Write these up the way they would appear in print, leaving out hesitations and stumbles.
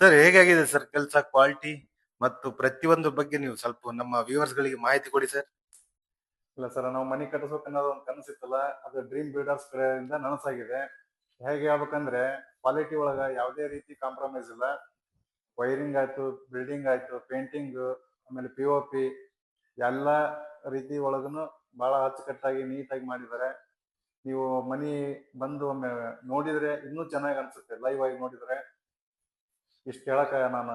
Sir ಹೇಗಾಗಿದೆ sir ಕೆಲಸ quality ಮತ್ತು ಪ್ರತಿಯೊಂದು ಬಗ್ಗೆ ನೀವು ಸ್ವಲ್ಪ ನಮ್ಮ ವ್ಯೂವರ್ಸ್ ಗಳಿಗೆ ಮಾಹಿತಿ ಕೊಡಿ ಸರ್. ಇಲ್ಲ ಸರ್, ನಾವು ಮನಿ ಕಟ್ಟಿಸ್ಬೇಕು ಅನ್ನೋದು ಒಂದು ಕನಸಿತ್ತಲ್ಲ, ಅದು ಡ್ರೀಮ್ ಬಿಲ್ಡರ್ಸ್ ಕಡೆಯಿಂದ ನನಸಾಗಿದೆ. ಹೇಗೆ ಹೇಳ್ಬೇಕಂದ್ರೆ ಕ್ವಾಲಿಟಿ ಒಳಗ ಯಾವುದೇ ರೀತಿ ಕಾಂಪ್ರಮೈಸ್ ಇಲ್ಲ. ವೈರಿಂಗ್ ಆಯ್ತು, ಬಿಲ್ಡಿಂಗ್ ಆಯ್ತು, ಪೇಂಟಿಂಗ್, ಆಮೇಲೆ POP ಎಲ್ಲ ರೀತಿ ಒಳಗನು ಬಹಳ ಅಚ್ಚುಕಟ್ಟಾಗಿ ನೀಟಾಗಿ ಮಾಡಿದ್ದಾರೆ. ನೀವು ಮನಿ ಬಂದು ಒಮ್ಮೆ ನೋಡಿದ್ರೆ ಇನ್ನೂ ಚೆನ್ನಾಗಿ ಅನ್ಸುತ್ತೆ ಲೈವ್ ಆಗಿ ನೋಡಿದ್ರೆ. ಇಷ್ಟು ಹೇಳಕ ನಾನು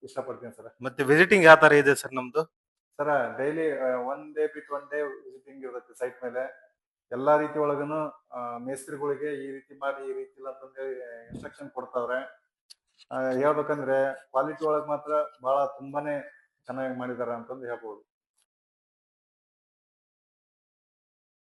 ಇಷ್ಟಪಡ್ತೀನಿ ಸರ್. ಮತ್ತೆ ವಿಸಿಟಿಂಗ್ ಯಾವ ತರ ಇದೆ ಸರ್ ನಮ್ದು? ಸರ್ ಡೈಲಿ ಒನ್ ಡೇ ಬಿಟ್ಟು ಒನ್ ಡೇ ವಿಸಿಟಿಂಗ್ ಇರುತ್ತೆ ಸೈಟ್ ಮೇಲೆ. ಎಲ್ಲಾ ರೀತಿ ಒಳಗನು ಮೇಸ್ತ್ರಿಗಳಿಗೆ ಈ ರೀತಿ ಮಾಡಿ ಈ ರೀತಿ ಇಲ್ಲ ಅಂತಂದೇಳಿ ಇನ್ಸ್ಟ್ರಕ್ಷನ್ ಕೊಡ್ತಾವ್ರೆ. ಹೇಳ್ಬೇಕಂದ್ರೆ ಕ್ವಾಲಿಟಿ ಒಳಗ್ ಮಾತ್ರ ಬಹಳ ತುಂಬಾನೇ ಚೆನ್ನಾಗಿ ಮಾಡಿದಾರೆ ಅಂತಂದು ಹೇಳ್ಬೋದು.